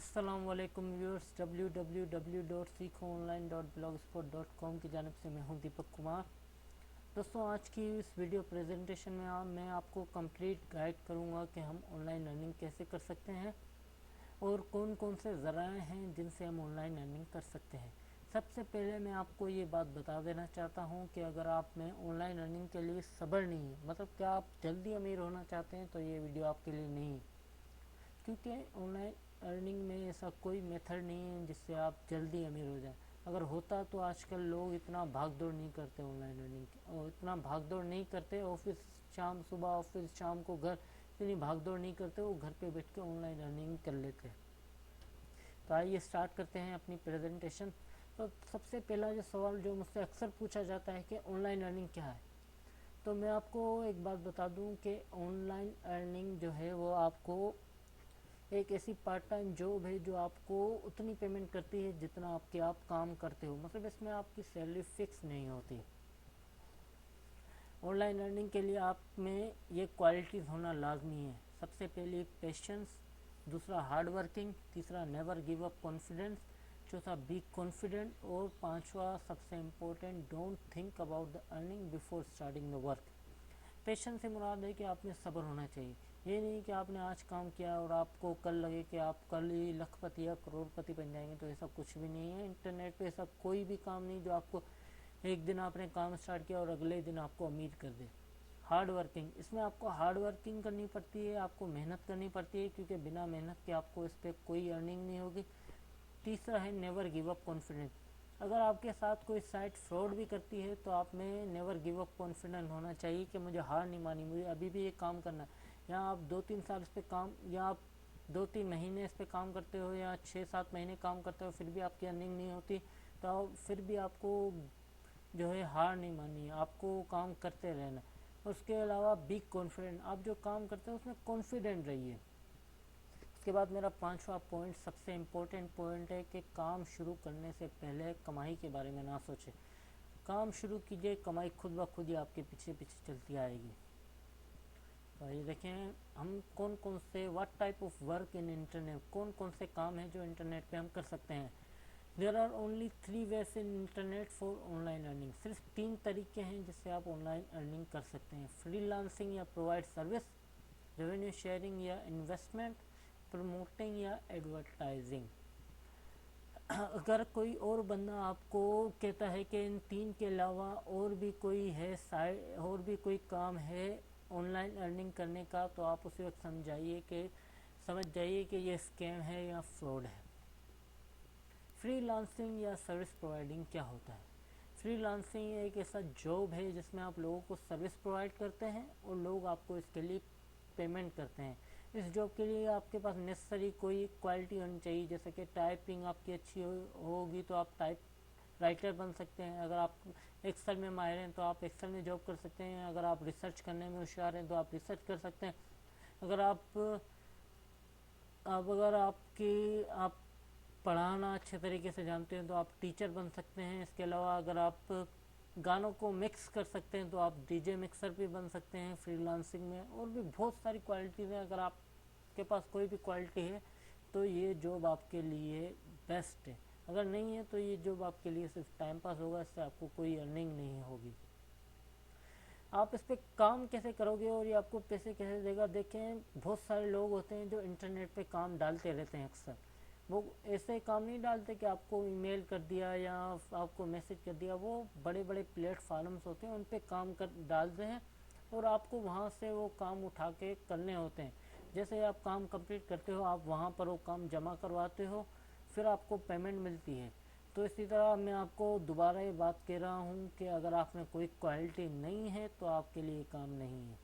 अस्सलाम वालेकुम viewers, www.seekhonline.blogspot.com की जानिब से मैं हूं दीपक कुमार। दोस्तों, आज की इस वीडियो प्रेजेंटेशन में मैं आपको कंप्लीट गाइड करूंगा कि हम ऑनलाइन अर्निंग कैसे कर सकते हैं और कौन कौन से ज़राए हैं जिनसे हम ऑनलाइन अर्निंग कर सकते हैं। सबसे पहले मैं आपको ये बात बता देना चाहता हूँ कि अगर आप में ऑनलाइन अर्निंग के लिए सब्र नहीं है, मतलब क्या आप जल्दी अमीर होना चाहते हैं, तो ये वीडियो आपके लिए नहीं है। क्योंकि ऑनलाइन अर्निंग में ऐसा कोई मेथड नहीं है जिससे आप जल्दी अमीर हो जाएं। अगर होता तो आजकल लोग इतना भाग दौड़ नहीं करते ऑनलाइन अर्निंग की, और इतना भाग दौड़ नहीं करते। ऑफिस शाम, सुबह ऑफिस, शाम को घर, इतनी भाग दौड़ नहीं करते। वो घर पे बैठ के ऑनलाइन अर्निंग कर लेते हैं। तो आइए स्टार्ट करते हैं अपनी प्रेजेंटेशन। तो सबसे पहला जो सवाल जो मुझसे अक्सर पूछा जाता है कि ऑनलाइन अर्निंग क्या है, तो मैं आपको एक बात बता दूं कि ऑनलाइन अर्निंग जो है वो आपको एक ऐसी पार्ट टाइम जॉब है जो आपको उतनी पेमेंट करती है जितना आपके आप काम करते हो। मतलब इसमें आपकी सैलरी फिक्स नहीं होती। ऑनलाइन अर्निंग के लिए आप में ये क्वालिटीज़ होना लाजमी है। सबसे पहली पेशेंस, दूसरा हार्ड वर्किंग, तीसरा नेवर गिव अप कॉन्फिडेंस, चौथा बी कॉन्फिडेंट, और पांचवा सबसे important, don't think about the earning before starting the work. Patience से मुराद है कि आप में सब्र होना चाहिए। ये नहीं कि आपने आज काम किया और आपको कल लगे कि आप कल ही लखपति या करोड़पति बन जाएंगे, तो ऐसा कुछ भी नहीं है। इंटरनेट पे ऐसा कोई भी काम नहीं जो आपको एक दिन आपने काम स्टार्ट किया और अगले दिन आपको अमीर कर दे। हार्ड वर्किंग, इसमें आपको हार्ड वर्किंग करनी पड़ती है, आपको मेहनत करनी पड़ती है, क्योंकि बिना मेहनत के आपको इस पर कोई अर्निंग नहीं होगी। तीसरा है नेवर गिव अप कॉन्फिडेंस। अगर आपके साथ कोई साइट फ्रॉड भी करती है तो आप में नेवर गिव अप कॉन्फिडेंस होना चाहिए कि मुझे हार नहीं मानी, मुझे अभी भी ये काम करना है। या आप 2-3 साल इस पे काम, या आप 2-3 महीने इस पे काम करते हो, या 6-7 महीने काम करते हो, फिर भी आपकी अर्निंग नहीं होती, तो फिर भी आपको जो है हार नहीं माननी है, आपको काम करते रहना। उसके अलावा बिग कॉन्फिडेंट, आप जो काम करते हो उसमें कॉन्फिडेंट रहिए। उसके बाद मेरा पांचवा पॉइंट सबसे इम्पोर्टेंट पॉइंट है कि काम शुरू करने से पहले कमाई के बारे में ना सोचें। काम शुरू कीजिए, कमाई खुद ब खुद ही आपके पीछे पीछे चलती आएगी। तो ये देखें हम कौन कौन से what type of work in internet, कौन कौन से काम हैं जो इंटरनेट पे हम कर सकते हैं। There are only 3 ways in internet for online earning. सिर्फ 3 तरीके हैं जिससे आप ऑनलाइन अर्निंग कर सकते हैं: फ्रीलांसिंग या प्रोवाइड सर्विस, रेवेन्यू शेयरिंग या इन्वेस्टमेंट, प्रमोटिंग या एडवर्टाइजिंग। अगर कोई और बंदा आपको कहता है कि इन 3 के अलावा और भी कोई है साइड, और भी कोई काम है ऑनलाइन अर्निंग करने का, तो आप उसी वक्त समझ जाइए कि ये स्कैम है या फ्रॉड है। फ्रीलांसिंग या सर्विस प्रोवाइडिंग क्या होता है? फ्रीलांसिंग एक ऐसा जॉब है जिसमें आप लोगों को सर्विस प्रोवाइड करते हैं और लोग आपको इसके लिए पेमेंट करते हैं। इस जॉब के लिए आपके पास नेसेसरी कोई क्वालिटी होनी चाहिए, जैसे कि टाइपिंग आपकी अच्छी होगी तो आप टाइप राइटर बन सकते हैं। अगर आप एक्सेल में माहिर हैं तो आप एक्सेल में जॉब कर सकते हैं। अगर आप रिसर्च करने में होशियार हैं तो आप रिसर्च कर सकते हैं। अगर अगर आप पढ़ाना अच्छे तरीके से जानते हैं तो आप टीचर बन सकते हैं। इसके अलावा अगर आप गानों को मिक्स कर सकते हैं तो आप डीजे मिक्सर भी बन सकते हैं फ्रीलांसिंग में। और भी बहुत सारी क्वालिटीज़ हैं। अगर आपके पास कोई भी क्वालिटी है तो ये जॉब आपके लिए बेस्ट है। अगर नहीं है तो ये जॉब आपके लिए सिर्फ टाइम पास होगा, इससे आपको कोई अर्निंग नहीं होगी। आप इस पर काम कैसे करोगे और ये आपको पैसे कैसे देगा? देखें, बहुत सारे लोग होते हैं जो इंटरनेट पे काम डालते रहते हैं। अक्सर वो ऐसे काम नहीं डालते कि आपको ईमेल कर दिया या आपको मैसेज कर दिया। वो बड़े बड़े प्लेटफार्म्स होते हैं, उन पे काम कर डालते हैं और आपको वहाँ से वो काम उठा के करने होते हैं। जैसे आप काम कंप्लीट करते हो, आप वहाँ पर वो काम जमा करवाते हो, फिर आपको पेमेंट मिलती है। तो इसी तरह मैं आपको दोबारा ये बात कह रहा हूँ कि अगर आप में कोई क्वालिटी नहीं है तो आपके लिए काम नहीं है।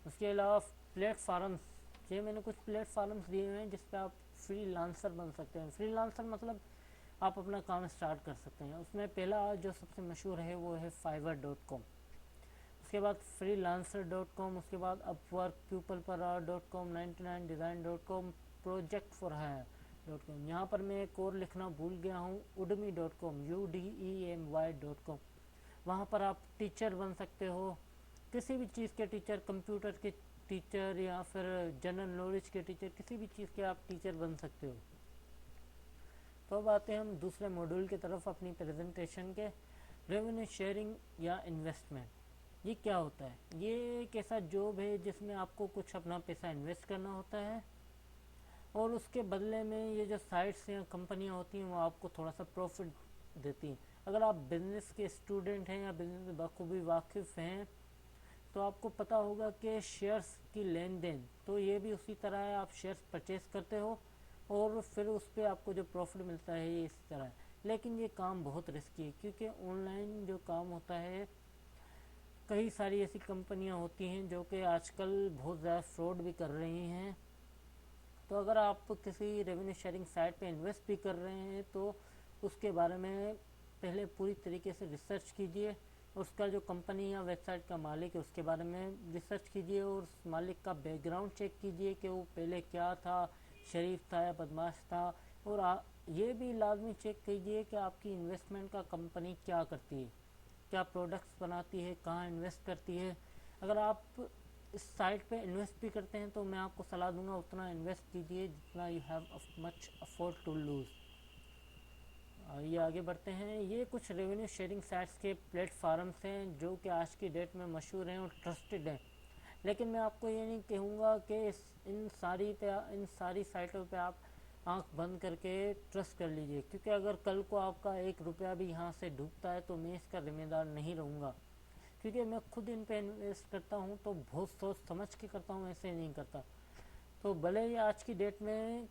उसके अलावा प्लेटफार्म्स, ये मैंने कुछ प्लेटफार्म्स दिए हुए हैं जिस पे आप फ्रीलांसर बन सकते हैं। फ्रीलांसर मतलब आप अपना काम स्टार्ट कर सकते हैं। उसमें पहला जो सबसे मशहूर है वो है fiverr.com। उसके बाद freelancer.com, उसके बाद अपवर्क, peopleper.com, 99design.com, project4hire.com। यहाँ पर मैं एक और लिखना भूल गया हूँ, udemy.com, udemy.com। वहाँ पर आप टीचर बन सकते हो, किसी भी चीज़ के टीचर, कंप्यूटर के टीचर या फिर जनरल नॉलेज के टीचर, किसी भी चीज़ के आप टीचर बन सकते हो। तो अब आते हैं हम दूसरे मॉड्यूल की तरफ अपनी प्रेजेंटेशन के, रेवेन्यू शेयरिंग या इन्वेस्टमेंट। ये क्या होता है? ये एक ऐसा जॉब है जिसमें आपको कुछ अपना पैसा इन्वेस्ट करना होता है और उसके बदले में ये जो साइट्स या कंपनियां होती हैं वो आपको थोड़ा सा प्रॉफिट देती हैं। अगर आप बिज़नेस के स्टूडेंट हैं या बिज़नेस से बखूबी वाकिफ़ हैं तो आपको पता होगा कि शेयर्स की लेन देन तो ये भी उसी तरह है। आप शेयर्स परचेस करते हो और फिर उस पर आपको जो प्रॉफिट मिलता है ये इसी तरह है। लेकिन ये काम बहुत रिस्की है क्योंकि ऑनलाइन जो काम होता है, कई सारी ऐसी कंपनियां होती हैं जो कि आजकल बहुत ज़्यादा फ्रॉड भी कर रही हैं। तो अगर आप किसी रेवेन्यू शेयरिंग साइट पे इन्वेस्ट भी कर रहे हैं तो उसके बारे में पहले पूरी तरीके से रिसर्च कीजिए। उसका जो कंपनी या वेबसाइट का मालिक है उसके बारे में रिसर्च कीजिए और उस मालिक का बैकग्राउंड चेक कीजिए कि वो पहले क्या था, शरीफ था या बदमाश था। और ये भी लाजमी चेक कीजिए कि आपकी इन्वेस्टमेंट का कंपनी क्या करती है, क्या प्रोडक्ट्स बनाती है, कहाँ इन्वेस्ट करती है। अगर आप इस साइट पे इन्वेस्ट भी करते हैं तो मैं आपको सलाह दूंगा उतना इन्वेस्ट कीजिए जितना you have much afford to lose. ये आगे बढ़ते हैं। ये कुछ रेवेन्यू शेयरिंग साइट्स के प्लेटफार्म्स हैं जो कि आज की डेट में मशहूर हैं और ट्रस्टेड हैं। लेकिन मैं आपको ये नहीं कहूँगा कि इन सारी साइटों पे आप आंख बंद करके ट्रस्ट कर लीजिए, क्योंकि अगर कल को आपका 1 रुपया भी यहाँ से डूबता है तो मैं इसका जिम्मेदार नहीं रहूँगा। क्योंकि मैं खुद इन पे इन्वेस्ट करता हूँ तो बहुत सोच समझ के करता हूँ, ऐसे नहीं करता। तो भले ही आज की डेट में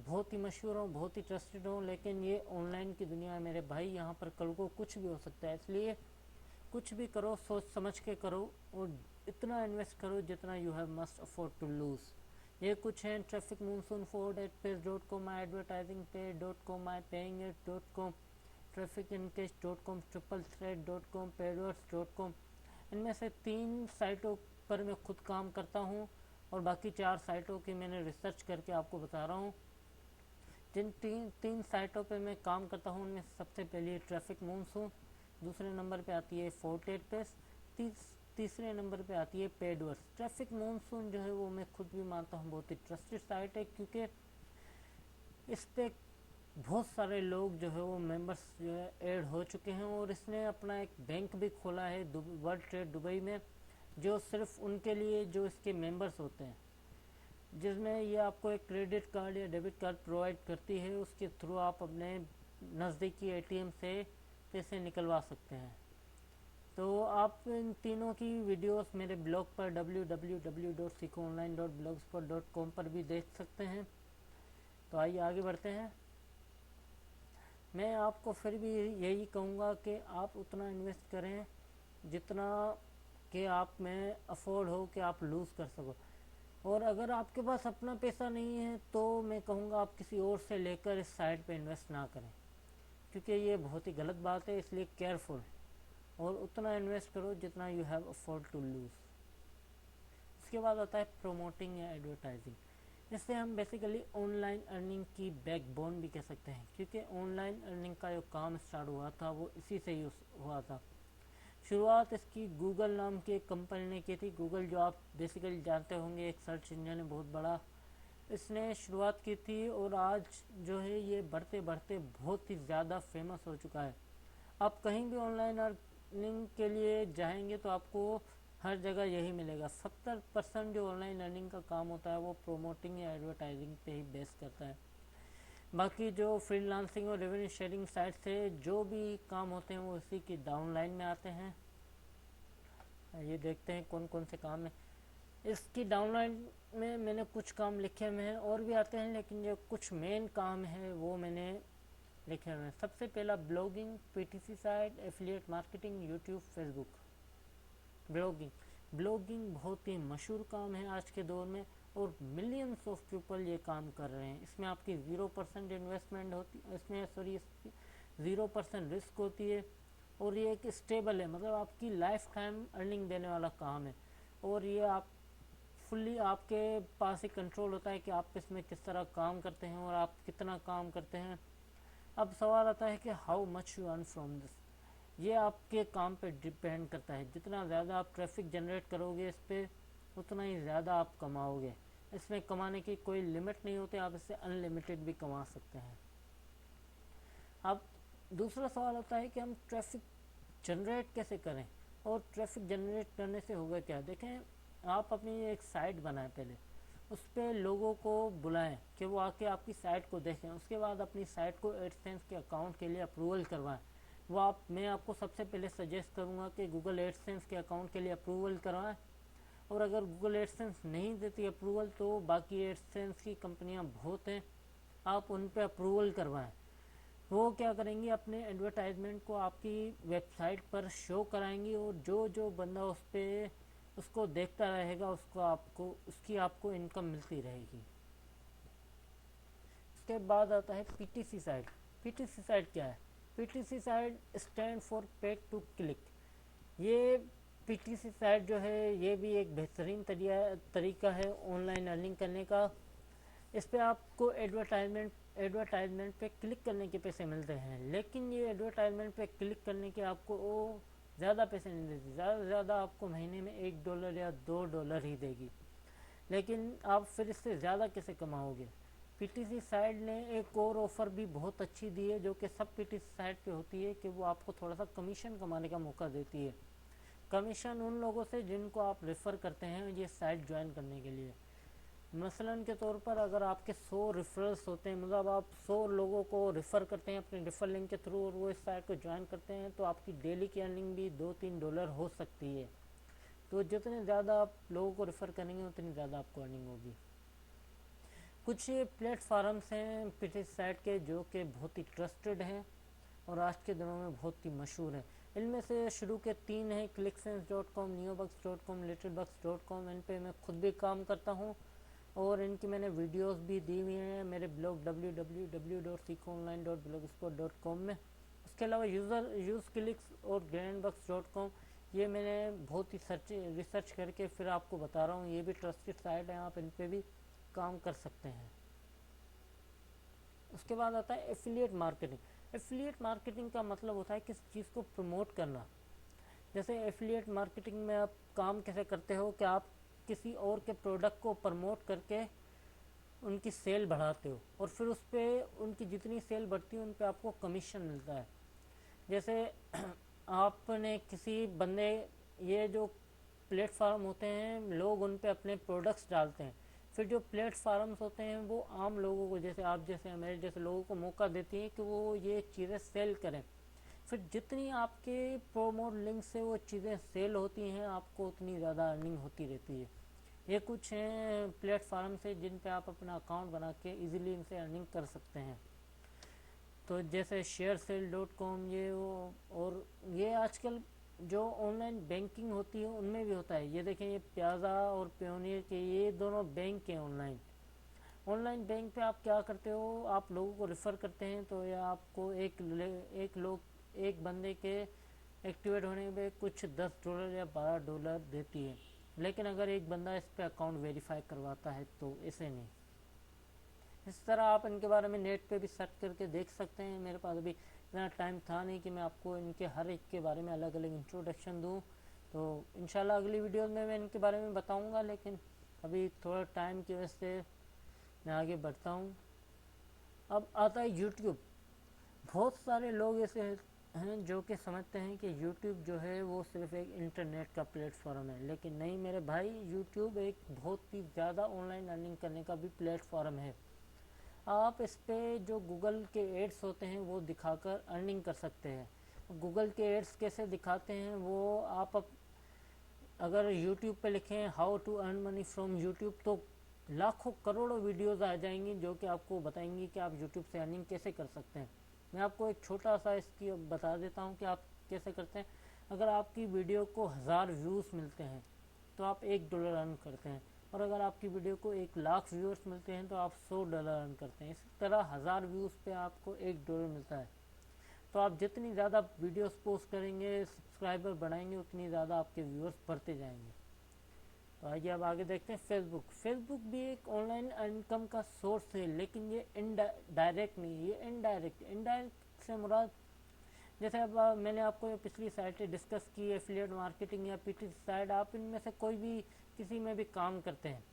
बहुत ही मशहूर हो, बहुत ही ट्रस्टेड हो, लेकिन ये ऑनलाइन की दुनिया है मेरे भाई, यहाँ पर कल को कुछ भी हो सकता है। इसलिए कुछ भी करो सोच समझ के करो और इतना इन्वेस्ट करो जितना you have must afford to lose. ये कुछ हैं: traffic monsoon, forward@page.com, myadvertisingpage.com, mypayingit.com, trafficincash.com, triplethread.com, paidwords.com। इनमें से 3 साइटों पर मैं खुद काम करता हूँ और बाकी 4 साइटों की मैंने रिसर्च करके आपको बता रहा हूँ। जिन तीन साइटों पे मैं काम करता हूँ उनमें सबसे पहले ट्रैफिक मानसून, दूसरे नंबर पे आती है फोर्टेड पेज, तीसरे नंबर पे आती है पेडवर्स। ट्रैफिक मानसून जो है वो मैं खुद भी मानता हूँ बहुत ही ट्रस्टेड साइट है, क्योंकि इस पे बहुत सारे लोग जो है वो मेंबर्स जो है ऐड हो चुके हैं और इसने अपना एक बैंक भी खोला है वर्ल्ड ट्रेड दुबई में, जो सिर्फ उनके लिए जो इसके मेंबर्स होते हैं, जिसमें ये आपको एक क्रेडिट कार्ड या डेबिट कार्ड प्रोवाइड करती है। उसके थ्रू आप अपने नज़दीकी एटीएम से पैसे निकलवा सकते हैं। तो आप इन तीनों की वीडियोस मेरे ब्लॉग पर www.seekoonline.blogspot.com पर भी देख सकते हैं। तो आइए आगे बढ़ते हैं। मैं आपको फिर भी यही कहूँगा कि आप उतना इन्वेस्ट करें जितना कि आप में अफोर्ड हो कि आप लूज़ कर सको। और अगर आपके पास अपना पैसा नहीं है तो मैं कहूँगा आप किसी और से लेकर इस साइट पे इन्वेस्ट ना करें, क्योंकि ये बहुत ही गलत बात है। इसलिए केयरफुल और उतना इन्वेस्ट करो जितना you have afford to lose. उसके बाद आता है प्रोमोटिंग या एडवर्टाइजिंग। इससे हम बेसिकली ऑनलाइन अर्निंग की बैकबोन भी कह सकते हैं, क्योंकि ऑनलाइन अर्निंग का जो काम स्टार्ट हुआ था वो इसी से ही हुआ था। शुरुआत इसकी गूगल नाम की एक कंपनी ने की थी। गूगल जो आप बेसिकली जानते होंगे एक सर्च इंजन है बहुत बड़ा, इसने शुरुआत की थी और आज जो है ये बढ़ते बढ़ते बहुत ही ज़्यादा फेमस हो चुका है। आप कहीं भी ऑनलाइन अर्निंग के लिए जाएंगे तो आपको हर जगह यही मिलेगा। 70% जो ऑनलाइन अर्निंग का काम होता है वो प्रोमोटिंग या एडवर्टाइजिंग पे ही बेस करता है। बाकी जो फ्रीलांसिंग और रेवेन्यू शेयरिंग साइट से जो भी काम होते हैं वो इसी की डाउनलाइन में आते हैं। ये देखते हैं कौन कौन से काम है इसकी डाउनलाइन में। मैंने कुछ काम लिखे हुए हैं और भी आते हैं, लेकिन जो कुछ मेन काम है वो मैंने लिखे हुए हैं। सबसे पहला blogging, PTC site, affiliate marketing, YouTube, Facebook. Blogging बहुत ही मशहूर काम है आज के दौर में और मिलियंस ऑफ पीपल ये काम कर रहे हैं। इसमें आपकी 0% इन्वेस्टमेंट होती है, इसमें 0% रिस्क होती है और ये एक स्टेबल है, मतलब आपकी लाइफ टाइम अर्निंग देने वाला काम है। और ये आप फुल्ली आपके पास ही कंट्रोल होता है कि आप इसमें किस तरह काम करते हैं और आप कितना काम करते हैं। अब सवाल आता है कि how much you earn from this. ये आपके काम पे डिपेंड करता है। जितना ज़्यादा आप ट्रैफिक जनरेट करोगे इस पर उतना ही ज़्यादा आप कमाओगे। इसमें कमाने की कोई लिमिट नहीं होती, आप इससे अनलिमिटेड भी कमा सकते हैं। अब दूसरा सवाल होता है कि हम ट्रैफिक जनरेट कैसे करें, और ट्रैफिक जनरेट करने से होगा क्या। देखें, आप अपनी एक साइट बनाएं, पहले उस पर लोगों को बुलाएं कि वो आके आपकी साइट को देखें। उसके बाद अपनी साइट को एडसेंस के अकाउंट के लिए अप्रूवल करवाएं। मैं आपको सबसे पहले सजेस्ट करूंगा कि गूगल एडसेंस के अकाउंट के लिए अप्रूवल करवाएं। और अगर गूगल एडसेंस नहीं देती अप्रूवल, तो बाकी एडसेंस की कंपनियां बहुत हैं, आप उन पर अप्रूवल करवाएं। वो क्या करेंगी, अपने एडवर्टाइजमेंट को आपकी वेबसाइट पर शो कराएंगी, और जो जो बंदा उस पर उसको देखता रहेगा उसकी आपको इनकम मिलती रहेगी। उसके बाद आता है पीटीसी साइट। पीटीसी साइट क्या है? PTC site stand for paid to click. ये पीटीसी साइट जो है, ये भी एक बेहतरीन तरीका है ऑनलाइन अर्निंग करने का। इस पे आपको एडवर्टाइजमेंट पे क्लिक करने के पैसे मिलते हैं, लेकिन ये एडवर्टाइजमेंट पे क्लिक करने के आपको ज़्यादा पैसे नहीं देती। ज़्यादा से ज़्यादा आपको महीने में $1 या $2 ही देगी, लेकिन आप फिर इससे ज़्यादा कैसे कमाओगे। पीटीसी साइट ने एक और ऑफ़र भी बहुत अच्छी दी है, जो कि सब पीटीसी साइट पे होती है, कि वो आपको थोड़ा सा कमीशन कमाने का मौका देती है। कमीशन उन लोगों से जिनको आप रेफ़र करते हैं ये साइट ज्वाइन करने के लिए। मसलन के तौर पर अगर आपके 100 रेफरल्स होते हैं, मतलब आप 100 लोगों को रेफ़र करते हैं अपने रेफर लिंक के थ्रू, और वो इस साइट को ज्वाइन करते हैं, तो आपकी डेली की अर्निंग भी $2-3 हो सकती है। तो जितने ज़्यादा आप लोगों को रेफ़र करेंगे उतनी ज़्यादा आपको अर्निंग होगी। कुछ प्लेटफार्म्स हैं पीटीसी साइट के जो कि बहुत ही ट्रस्टेड हैं और आज के दिनों में बहुत ही मशहूर हैं। इनमें से शुरू के 3 हैं, clicksense.com, neobux.com, littlebux.com। इन पे मैं खुद भी काम करता हूँ, और इनकी मैंने वीडियोस भी दी हुई हैं मेरे ब्लॉग www.seekonline.blogspot.com में। उसके अलावा यूज़ क्लिक्स और grandbux.com, ये मैंने बहुत ही रिसर्च करके फिर आपको बता रहा हूँ, ये भी ट्रस्टेड साइट है, आप इन पे भी काम कर सकते हैं। उसके बाद आता है एफिलिएट मार्केटिंग। एफिलिएट मार्केटिंग का मतलब होता है किसी चीज़ को प्रमोट करना। जैसे एफिलिएट मार्केटिंग में आप काम कैसे करते हो कि आप किसी और के प्रोडक्ट को प्रमोट करके उनकी सेल बढ़ाते हो, और फिर उस पर उनकी जितनी सेल बढ़ती है उन पर आपको कमीशन मिलता है। जैसे आपने किसी बंदे, ये जो प्लेटफार्म होते हैं, लोग उन पे अपने प्रोडक्ट्स डालते हैं, फिर जो प्लेटफार्म्स होते हैं वो आम लोगों को, जैसे आप जैसे मेरे जैसे लोगों को मौका देती हैं कि वो ये चीज़ें सेल करें। फिर जितनी आपके प्रोमो लिंक से वो चीज़ें सेल होती हैं, आपको उतनी ज़्यादा अर्निंग होती रहती है। ये कुछ हैं प्लेटफार्म से जिन पे आप अपना अकाउंट बना के इजीली इनसे अर्निंग कर सकते हैं। तो जैसे shareSale.com, ये वो, और ये आजकल जो ऑनलाइन बैंकिंग होती है उनमें भी होता है। ये देखें, ये प्याजा और पेयोनियर के ये दोनों बैंक हैं ऑनलाइन। ऑनलाइन बैंक पे आप क्या करते हो, आप लोगों को रेफ़र करते हैं, तो ये आपको एक बंदे के एक्टिवेट होने पे कुछ $10 या $12 देती है। लेकिन अगर एक बंदा इस पे अकाउंट वेरीफाई करवाता है तो इसे नहीं। इस तरह आप इनके बारे में नेट पे भी सर्च करके देख सकते हैं। मेरे पास अभी इतना टाइम था नहीं कि मैं आपको इनके हर एक के बारे में अलग अलग इंट्रोडक्शन दूँ, तो इंशाल्लाह अगली वीडियो में मैं इनके बारे में बताऊँगा, लेकिन अभी थोड़ा टाइम की वजह से मैं आगे बढ़ता हूँ। अब आता है यूट्यूब। बहुत सारे लोग ऐसे हैं जो कि समझते हैं कि यूट्यूब जो है वो सिर्फ एक इंटरनेट का प्लेटफॉर्म है, लेकिन नहीं मेरे भाई, यूट्यूब एक बहुत ही ज़्यादा ऑनलाइन अर्निंग करने का भी प्लेटफॉर्म है। आप इस पे जो गूगल के एड्स होते हैं वो दिखाकर अर्निंग कर सकते हैं। गूगल के एड्स कैसे दिखाते हैं वो अगर यूट्यूब पे लिखें how to earn money from YouTube, तो लाखों करोड़ों वीडियोस आ जाएंगी जो कि आपको बताएंगी कि आप यूट्यूब से अर्निंग कैसे कर सकते हैं। मैं आपको एक छोटा सा इसकी बता देता हूँ कि आप कैसे करते हैं। अगर आपकी वीडियो को 1000 व्यूज़ मिलते हैं तो आप $1 अर्न करते हैं, और अगर आपकी वीडियो को 1,00,000 व्यूअर्स मिलते हैं तो आप $100 अर्न करते हैं। इसी तरह 1000 व्यूज़ पे आपको $1 मिलता है। तो आप जितनी ज़्यादा वीडियोस पोस्ट करेंगे, सब्सक्राइबर बढ़ाएंगे, उतनी ज़्यादा आपके व्यूअर्स बढ़ते जाएंगे। तो आइए अब आगे देखते हैं फेसबुक। फेसबुक भी एक ऑनलाइन इनकम का सोर्स है, लेकिन ये डायरेक्ट नहीं, ये इनडायरेक्ट से मुराद, जैसे अब मैंने आपको पिछली साइटें डिस्कस की, एफिलिएट मार्केटिंग या पीटीसी साइट, आप इनमें से कोई भी किसी में भी काम करते हैं,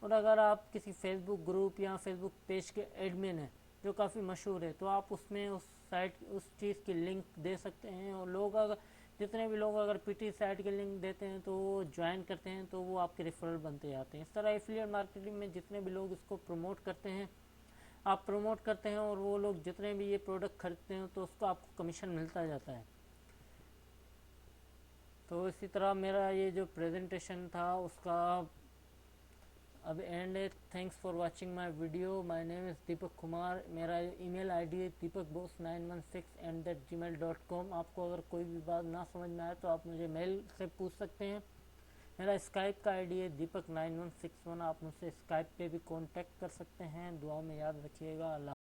और अगर आप किसी फेसबुक ग्रुप या फेसबुक पेज के एडमिन हैं जो काफ़ी मशहूर है, तो आप उसमें उस साइट उस चीज़ की लिंक दे सकते हैं, और लोग अगर जितने भी लोग अगर पीटी साइट के लिंक देते हैं तो वो ज्वाइन करते हैं, तो वो आपके रेफरल बनते जाते हैं। इस तरह एफिलिएट मार्केटिंग में जितने भी लोग इसको प्रमोट करते हैं, आप प्रमोट करते हैं, और वो लोग जितने भी ये प्रोडक्ट खरीदते हैं तो उसको आपको कमीशन मिलता जाता है। तो इसी तरह मेरा ये जो प्रेजेंटेशन था उसका अब एंड है। Thanks for watching my video. My name is Deepak Kumar. मेरा ईमेल आईडी है deepakbose916@gmail.com। आपको अगर कोई भी बात ना समझ में आए तो आप मुझे मेल से पूछ सकते हैं। मेरा स्काइप का आईडी है दीपक9161। आप मुझसे स्काइप पे भी कांटेक्ट कर सकते हैं। दुआ में याद रखिएगा। अल्लाह।